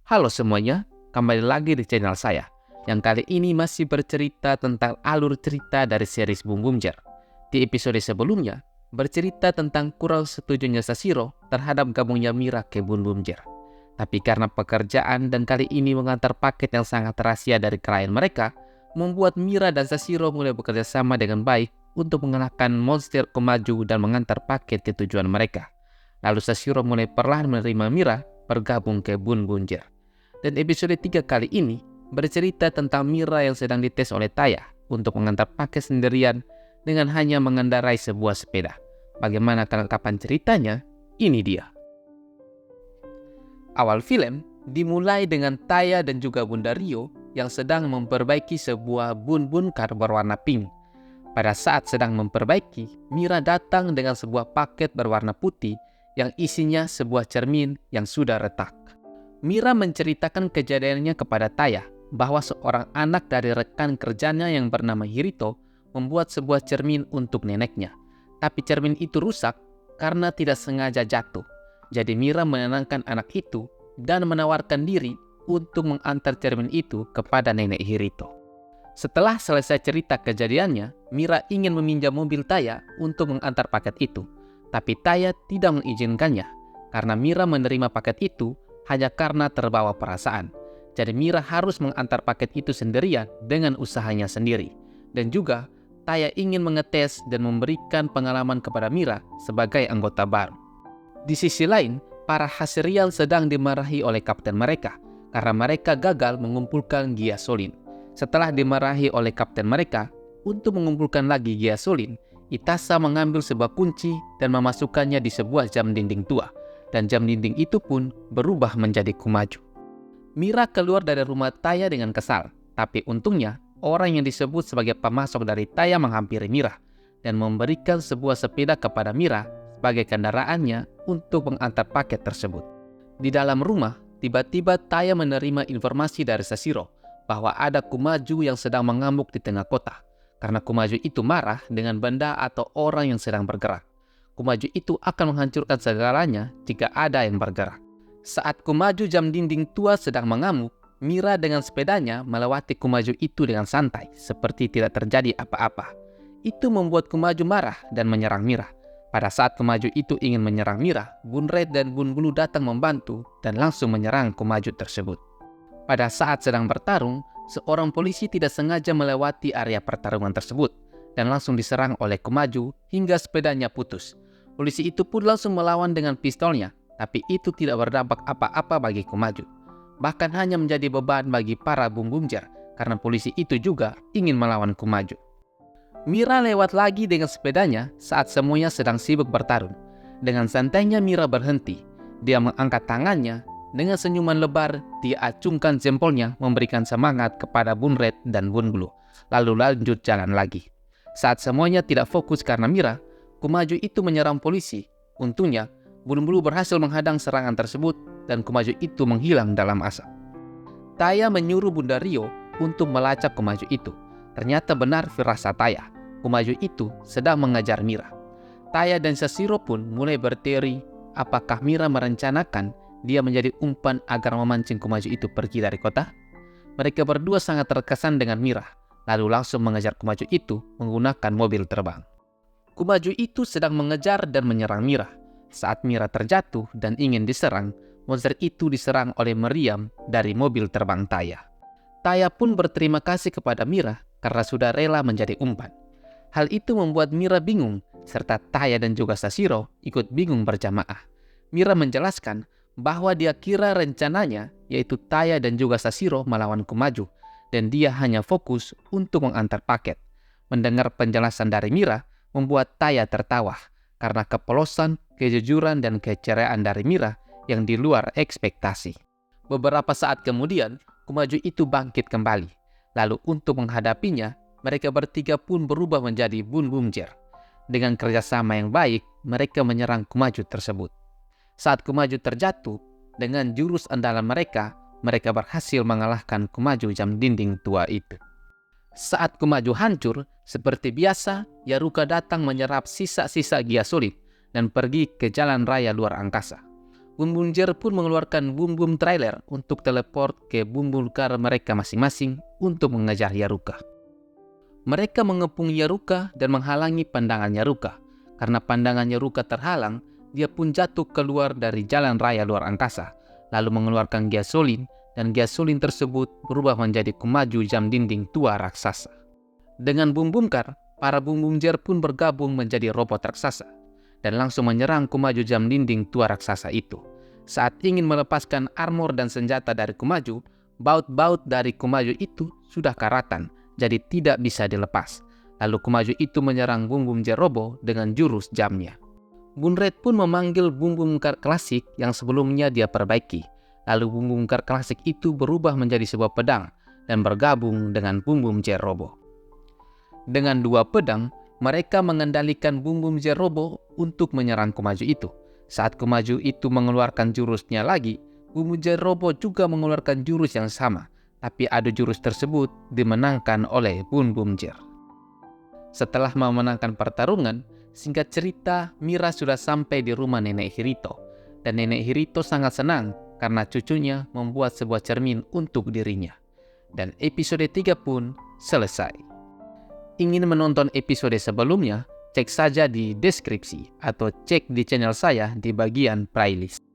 Halo semuanya, kembali lagi di channel saya yang kali ini masih bercerita tentang alur cerita dari series Boom Boom Jer. Di episode sebelumnya, bercerita tentang kurang setujunya Sashiro terhadap gabungnya Mira ke Boom Boom Jer. Tapi karena pekerjaan dan kali ini mengantar paket yang sangat rahasia dari klien mereka, membuat Mira dan Sashiro mulai bekerja sama dengan baik untuk mengalahkan monster Komaju dan mengantar paket ke tujuan mereka. Lalu Sashiro mulai perlahan menerima Mira bergabung ke Boom Boom Jer. Dan episode 3 kali ini bercerita tentang Mira yang sedang dites oleh Taya untuk mengantar paket sendirian dengan hanya mengendarai sebuah sepeda. Bagaimana kelengkapan ceritanya? Ini dia. Awal film dimulai dengan Taya dan juga Bunda Rio yang sedang memperbaiki sebuah bun-bun car berwarna pink. Pada saat sedang memperbaiki, Mira datang dengan sebuah paket berwarna putih yang isinya sebuah cermin yang sudah retak. Mira menceritakan kejadiannya kepada Taya bahwa seorang anak dari rekan kerjanya yang bernama Hirito membuat sebuah cermin untuk neneknya. Tapi cermin itu rusak karena tidak sengaja jatuh. Jadi Mira menenangkan anak itu dan menawarkan diri untuk mengantar cermin itu kepada nenek Hirito. Setelah selesai cerita kejadiannya, Mira ingin meminjam mobil Taya untuk mengantar paket itu. Tapi Taya tidak mengizinkannya karena Mira menerima paket itu hanya karena terbawa perasaan. Jadi Mira harus mengantar paket itu sendirian dengan usahanya sendiri. Dan juga Taya ingin mengetes dan memberikan pengalaman kepada Mira sebagai anggota baru. Di sisi lain, para Hasriel sedang dimarahi oleh kapten mereka karena mereka gagal mengumpulkan Gyasolin. Setelah dimarahi oleh kapten mereka untuk mengumpulkan lagi Gyasolin, Itasa mengambil sebuah kunci dan memasukkannya di sebuah jam dinding tua. Dan jam dinding itu pun berubah menjadi Komaju. Mira keluar dari rumah Taya dengan kesal, tapi untungnya orang yang disebut sebagai pemasok dari Taya menghampiri Mira dan memberikan sebuah sepeda kepada Mira sebagai kendaraannya untuk mengantar paket tersebut. Di dalam rumah, tiba-tiba Taya menerima informasi dari Sashiro bahwa ada Komaju yang sedang mengamuk di tengah kota, karena Komaju itu marah dengan benda atau orang yang sedang bergerak. Komaju itu akan menghancurkan segalanya jika ada yang bergerak. Saat Komaju jam dinding tua sedang mengamuk, Mira dengan sepedanya melewati Komaju itu dengan santai, seperti tidak terjadi apa-apa. Itu membuat Komaju marah dan menyerang Mira. Pada saat Komaju itu ingin menyerang Mira, Bun Red dan Bun Blue datang membantu dan langsung menyerang Komaju tersebut. Pada saat sedang bertarung, seorang polisi tidak sengaja melewati area pertarungan tersebut dan langsung diserang oleh Komaju hingga sepedanya putus. Polisi itu pun langsung melawan dengan pistolnya, tapi itu tidak berdampak apa-apa bagi Komaju. Bahkan hanya menjadi beban bagi para Boom Boom Jer karena polisi itu juga ingin melawan Komaju. Mira lewat lagi dengan sepedanya saat semuanya sedang sibuk bertarung. Dengan santainya Mira berhenti. Dia mengangkat tangannya. Dengan senyuman lebar, dia acungkan jempolnya memberikan semangat kepada Bun Red dan Bun Blue. Lalu lanjut jalan lagi. Saat semuanya tidak fokus karena Mira, Komaju itu menyerang polisi. Untungnya, Bun Blue berhasil menghadang serangan tersebut dan Komaju itu menghilang dalam asap. Taya menyuruh Bunda Rio untuk melacak Komaju itu. Ternyata benar firasat Taya. Komaju itu sedang mengejar Mira. Taya dan Sashiro pun mulai berteori apakah Mira merencanakan dia menjadi umpan agar memancing Komaju itu pergi dari kota. Mereka berdua sangat terkesan dengan Mira, lalu langsung mengejar Komaju itu menggunakan mobil terbang. Komaju itu sedang mengejar dan menyerang Mira. Saat Mira terjatuh dan ingin diserang, monster itu diserang oleh meriam dari mobil terbang Taya. Taya pun berterima kasih kepada Mira karena sudah rela menjadi umpan. Hal itu membuat Mira bingung, serta Taya dan juga Sashiro ikut bingung berjamaah. Mira menjelaskan bahwa dia kira rencananya yaitu Taya dan juga Sashiro melawan Komaju, dan dia hanya fokus untuk mengantar paket. Mendengar penjelasan dari Mira membuat Taya tertawa karena kepolosan, kejujuran, dan keceriaan dari Mira yang di luar ekspektasi. Beberapa saat kemudian, Komaju itu bangkit kembali. Lalu untuk menghadapinya, mereka bertiga pun berubah menjadi Boom Boom Jer. Dengan kerjasama yang baik, mereka menyerang Komaju tersebut. Saat Komaju terjatuh, dengan jurus andalan mereka berhasil mengalahkan Komaju jam dinding tua itu. Saat Komaju hancur, seperti biasa, Yaruka datang menyerap sisa-sisa Gyasolin dan pergi ke jalan raya luar angkasa. Bun Bun Jer pun mengeluarkan bum-bum trailer untuk teleport ke bum-bum car mereka masing-masing untuk mengejar Yaruka. Mereka mengepung Yaruka dan menghalangi pandangan Yaruka. Karena pandangan Yaruka terhalang, dia pun jatuh keluar dari jalan raya luar angkasa, lalu mengeluarkan gasolin, dan gasolin tersebut berubah menjadi Kumaju jam dinding tua raksasa. Dengan bum-bum car, para bum-bum Jer pun bergabung menjadi robot raksasa, dan langsung menyerang Kumaju jam dinding tua raksasa itu. Saat ingin melepaskan armor dan senjata dari Kumaju, baut-baut dari Kumaju itu sudah karatan, jadi tidak bisa dilepas. Lalu Kumaju itu menyerang bum-bum Jer Robo dengan jurus jamnya. Bun Red pun memanggil bum-bum car klasik yang sebelumnya dia perbaiki. Lalu bum-bum car klasik itu berubah menjadi sebuah pedang dan bergabung dengan bum-bum Jer Robo. Dengan dua pedang, mereka mengendalikan bum-bum Jer Robo untuk menyerang Kumaju itu. Saat Kumaju itu mengeluarkan jurusnya lagi, bum-bum Jer Robo juga mengeluarkan jurus yang sama, tapi adu jurus tersebut dimenangkan oleh bum-bum Jer. Setelah memenangkan pertarungan, singkat cerita, Mira sudah sampai di rumah Nenek Hirito. Dan Nenek Hirito sangat senang karena cucunya membuat sebuah cermin untuk dirinya. Dan episode 3 pun selesai. Ingin menonton episode sebelumnya, cek saja di deskripsi atau cek di channel saya di bagian playlist.